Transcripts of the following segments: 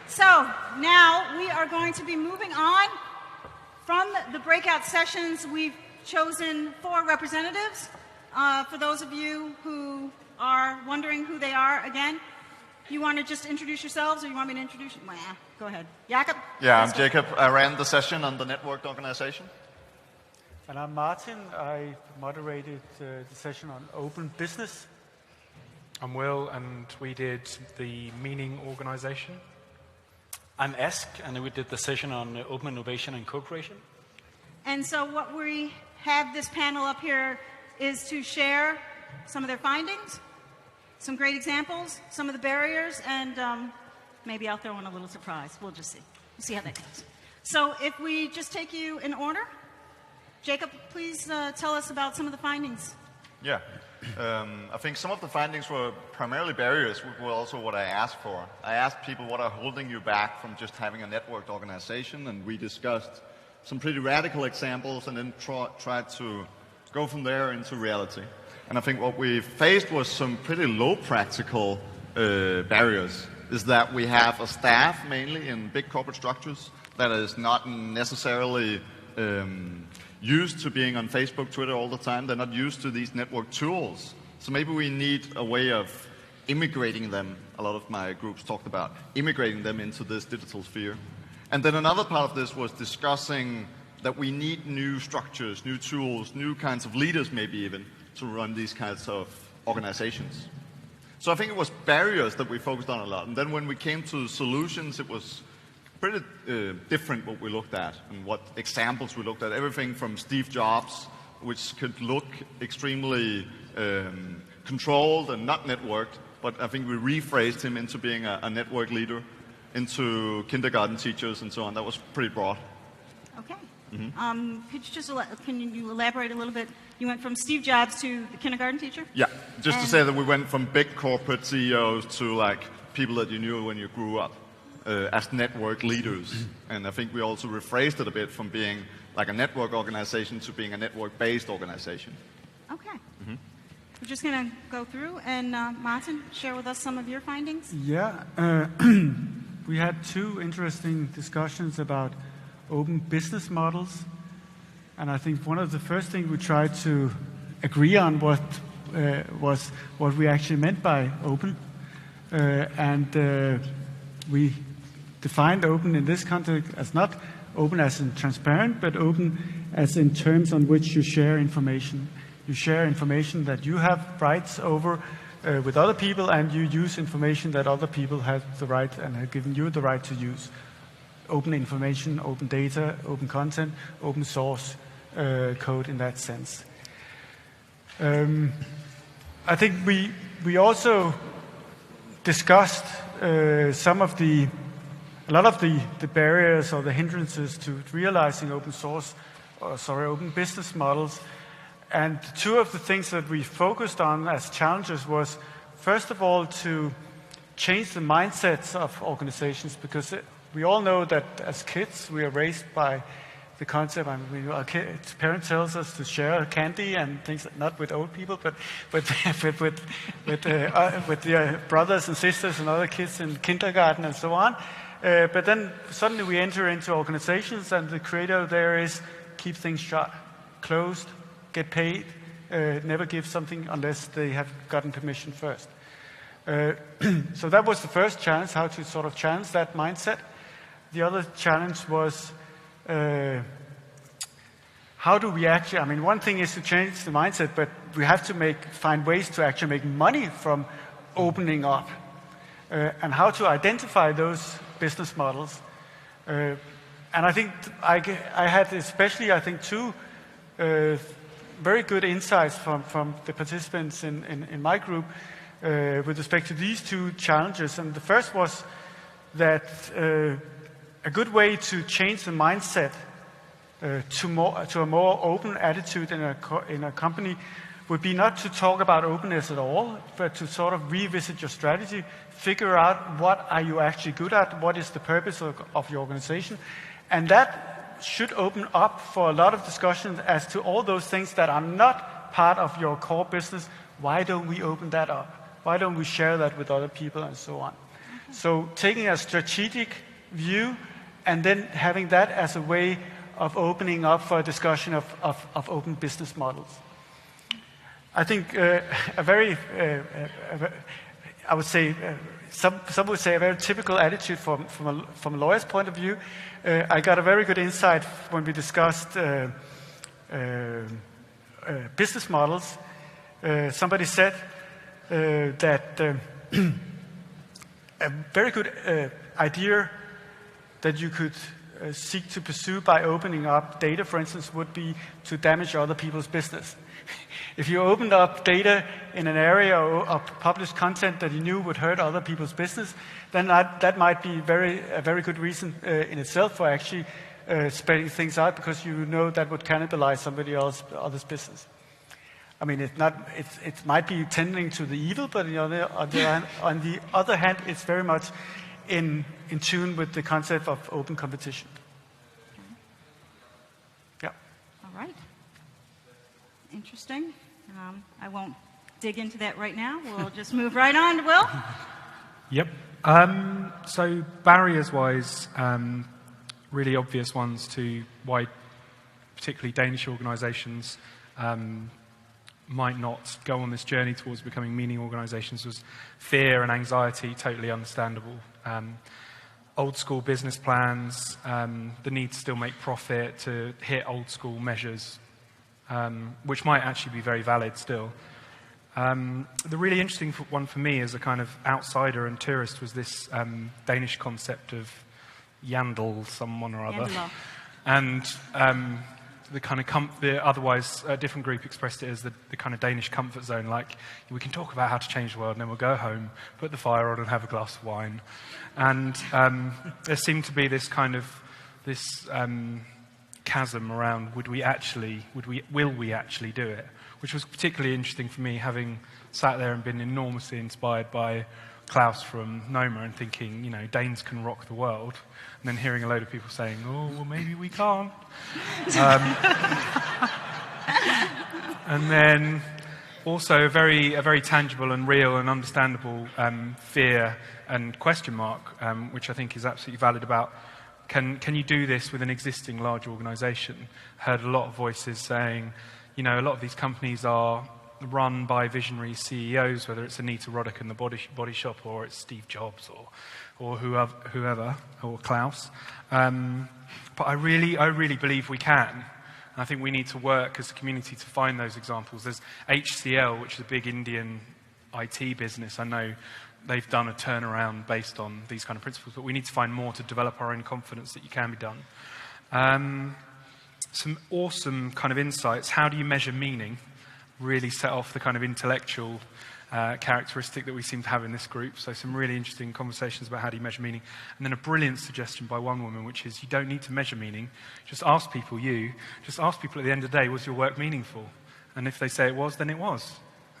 So now we are going to be moving on from the breakout sessions. We've chosen 4 representatives. For those of you who are wondering who they are, again, you want to just introduce yourselves, or you want me to introduce you? Well, go ahead. Jakob? Yeah, I'm Jacob. I ran the session on the networked organization. And I'm Martin. I moderated the session on open business. I'm Will, and we did the meaning organization. I'm Esk, and we did the session on open innovation and co-creation. And so what we have this panel up here is to share some of their findings, some great examples, some of the barriers, and maybe I'll throw in a little surprise. We'll just see. We'll see how that goes. So if we just take you in order, Jacob, please tell us about some of the findings. Yeah. I think some of the findings were primarily barriers, which were also what I asked for. I asked people what are holding you back from just having a networked organization, and we discussed some pretty radical examples and then tried to go from there into reality. And I think what we faced was some pretty low practical barriers, is that we have a staff mainly in big corporate structures that is not necessarily used to being on Facebook, Twitter all the time. They're not used to these network tools. So maybe we need a way of immigrating them. A lot of my groups talked about immigrating them into this digital sphere. And then another part of this was discussing that we need new structures, new tools, new kinds of leaders maybe even to run these kinds of organizations. So I think it was barriers that we focused on a lot. And then when we came to solutions, it was pretty different what we looked at and what examples we looked at. Everything from Steve Jobs, which could look extremely controlled and not networked, but I think we rephrased him into being a network leader, into kindergarten teachers and so on. That was pretty broad. Okay. Mm-hmm. Could you just can you elaborate a little bit? You went from Steve Jobs to the kindergarten teacher? Yeah, just to say that we went from big corporate CEOs to like people that you knew when you grew up. As network leaders. And I think we also rephrased it a bit from being like a network organization to being a network-based organization. Okay. Mm-hmm. We're just going to go through, and Martin, share with us some of your findings. Yeah. We had 2 interesting discussions about open business models. And I think one of the first things we tried to agree on was what we actually meant by open. We defined open in this context as not open as in transparent, but open as in terms on which you share information. You share information that you have rights over with other people, and you use information that other people have the right and have given you the right to use. Open information, open data, open content, open source code in that sense. I think we also discussed a lot of the barriers or the hindrances to realizing open business models. And 2 of the things that we focused on as challenges was, first of all, to change the mindsets of organizations, because we all know that as kids we are raised by the concept, our parents tells us to share candy and things, not with old people, but with the brothers and sisters and other kids in kindergarten and so on. But then suddenly we enter into organizations, and the credo there is keep things shut, closed, get paid, never give something unless they have gotten permission first. So that was the first challenge, how to sort of challenge that mindset. The other challenge was how do we actually, one thing is to change the mindset, but we have to find ways to actually make money from opening up, and how to identify those business models. And I think I had especially, 2 very good insights from the participants in my group with respect to these 2 challenges. And the first was that a good way to change the mindset to a more open attitude in a company would be not to talk about openness at all, but to sort of revisit your strategy, figure out what are you actually good at, what is the purpose of your organization. And that should open up for a lot of discussions as to all those things that are not part of your core business. Why don't we open that up? Why don't we share that with other people and so on? So taking a strategic view and then having that as a way of opening up for a discussion of open business models. I think I would say, some would say a very typical attitude from a lawyer's point of view. I got a very good insight when we discussed business models. Somebody said that a very good idea that you could seek to pursue by opening up data, for instance, would be to damage other people's business. If you opened up data in an area of published content that you knew would hurt other people's business, then that might be a very good reason in itself for actually spreading things out, because you know that would cannibalize somebody else's business. I mean, it might be tending to the evil, but on the other hand, it's very much in tune with the concept of open competition. Yeah. All right. Interesting. I won't dig into that right now. We'll just move right on to Will. Yep. So barriers-wise, really obvious ones to why particularly Danish organizations might not go on this journey towards becoming meaning organizations was fear and anxiety, totally understandable. Old school business plans, the need to still make profit, to hit old school measures, which might actually be very valid still. The really interesting one for me as a kind of outsider and tourist was this Danish concept of Yandel, someone or other. Yandel. And the kind of the otherwise different group expressed it as the kind of Danish comfort zone, like we can talk about how to change the world and then we'll go home, put the fire on and have a glass of wine. And there seemed to be this kind of chasm around will we actually do it, which was particularly interesting for me, having sat there and been enormously inspired by Klaus from Noma and thinking, you know, Danes can rock the world, and then hearing a load of people saying, oh, well, maybe we can't. And then also a very tangible and real and understandable fear and question mark, which I think is absolutely valid about, can you do this with an existing large organization? Heard a lot of voices saying, you know, a lot of these companies are run by visionary CEOs, whether it's Anita Roddick in the body shop, or it's Steve Jobs, or whoever, or Klaus. But I really believe we can. And I think we need to work as a community to find those examples. There's HCL, which is a big Indian IT business. I know they've done a turnaround based on these kind of principles, but we need to find more to develop our own confidence that you can be done. Some awesome kind of insights. How do you measure meaning? Really set off the kind of intellectual characteristic that we seem to have in this group. So some really interesting conversations about how do you measure meaning. And then a brilliant suggestion by one woman, which is you don't need to measure meaning. Just ask people at the end of the day, was your work meaningful? And if they say it was, then it was.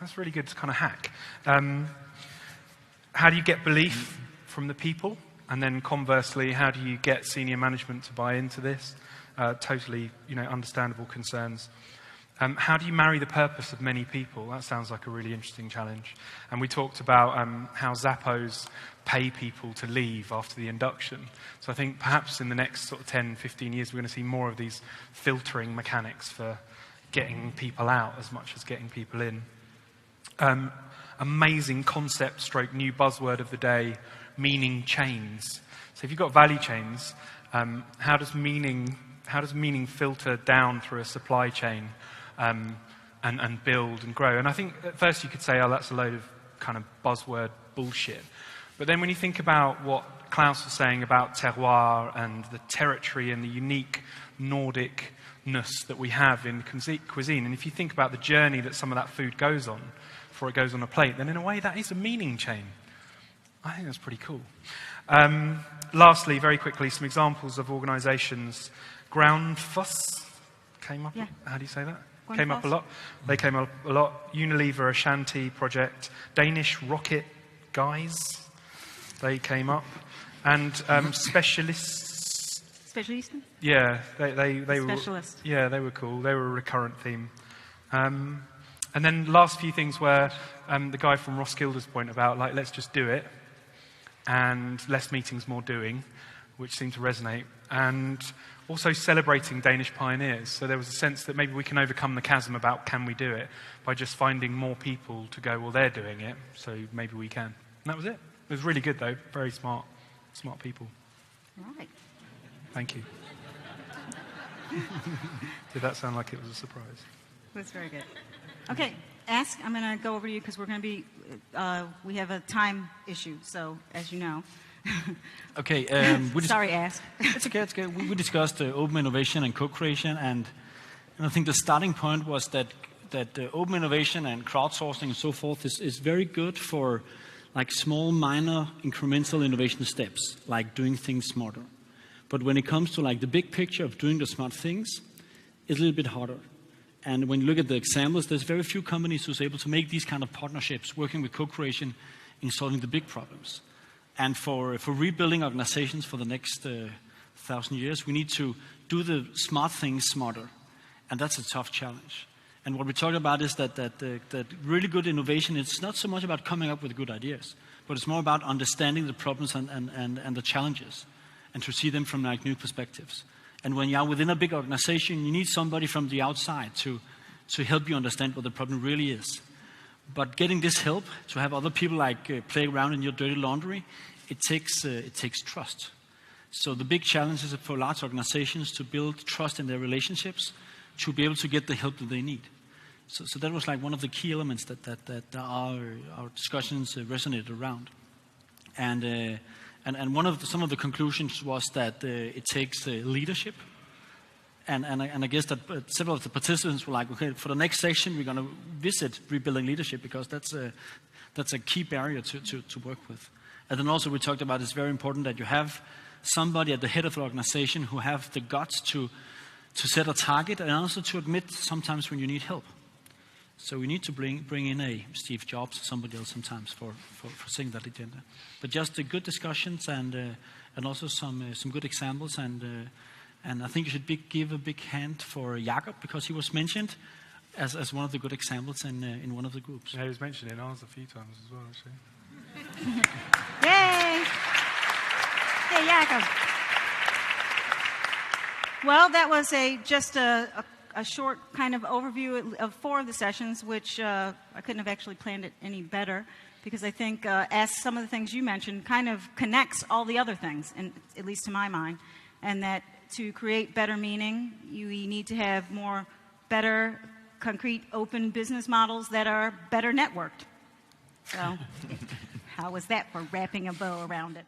That's really good to kind of hack. How do you get belief from the people? And then conversely, how do you get senior management to buy into this? Totally, understandable concerns. How do you marry the purpose of many people? That sounds like a really interesting challenge. And we talked about how Zappos pay people to leave after the induction. So I think perhaps in the next sort of 10, 15 years, we're going to see more of these filtering mechanics for getting people out as much as getting people in. Amazing concept stroke new buzzword of the day, meaning chains. So if you've got value chains, how does meaning filter down through a supply chain and build and grow? And I think at first you could say, oh, that's a load of kind of buzzword bullshit. But then when you think about what Klaus was saying about terroir and the territory and the unique Nordicness that we have in cuisine, and if you think about the journey that some of that food goes on before it goes on a plate, then in a way that is a meaning chain. I think that's pretty cool. Lastly, very quickly, some examples of organizations. Groundfuss came up. Yeah. How do you say that? Groundfuss. Came up a lot. They came up a lot. Unilever, Ashanti project. Danish Rocket Guys. They came up. And Specialists. Specialisten? Yeah, they were. Specialist. Yeah, they were cool. They were a recurrent theme. And then last few things were the guy from Roskilde's point about, like, let's just do it. and less meetings, more doing, which seemed to resonate, and also celebrating Danish pioneers. So there was a sense that maybe we can overcome the chasm about can we do it by just finding more people to go, well, they're doing it, so maybe we can. And that was it. It was really good, though. Very smart people. All right. Thank you. Did that sound like it was a surprise? That's very good. Okay, Ask, I'm going to go over to you because we're going to be, we have a time issue, so as you know. Okay. Sorry, Ask. It's okay. It's okay. We discussed open innovation and co-creation, and I think the starting point was that open innovation and crowdsourcing and so forth is very good for like small, minor, incremental innovation steps, like doing things smarter. But when it comes to like the big picture of doing the smart things, it's a little bit harder. And when you look at the examples, there's very few companies who's able to make these kind of partnerships, working with co-creation in solving the big problems. And for rebuilding organizations for the next 1,000 years, we need to do the smart things smarter. And that's a tough challenge. And what we talk about is that really good innovation, it's not so much about coming up with good ideas, but it's more about understanding the problems and the challenges, and to see them from like new perspectives. And when you are within a big organization, you need somebody from the outside to help you understand what the problem really is. But getting this help, to have other people like play around in your dirty laundry, it takes trust. So the big challenge is for large organizations to build trust in their relationships, to be able to get the help that they need. So that was like one of the key elements that our discussions resonated around. And some of the conclusions was that it takes leadership. And I guess that several of the participants were like, okay, for the next session, we're going to visit rebuilding leadership because that's a key barrier to work with. And then also we talked about it's very important that you have somebody at the head of the organization who have the guts to set a target and also to admit sometimes when you need help. So we need to bring in a Steve Jobs or somebody else sometimes for setting that agenda. But just good discussions and also some good examples. And I think you should give a big hand for Jakob because he was mentioned as one of the good examples in one of the groups. Yeah, he was mentioned in ours a few times as well, actually. Yay! Hey, Jakob. Well, that was just a short kind of overview of 4 of the sessions, which I couldn't have actually planned it any better, because I think as some of the things you mentioned kind of connects all the other things, and at least to my mind, and that to create better meaning, you need to have better, concrete, open business models that are better networked. So how was that for wrapping a bow around it?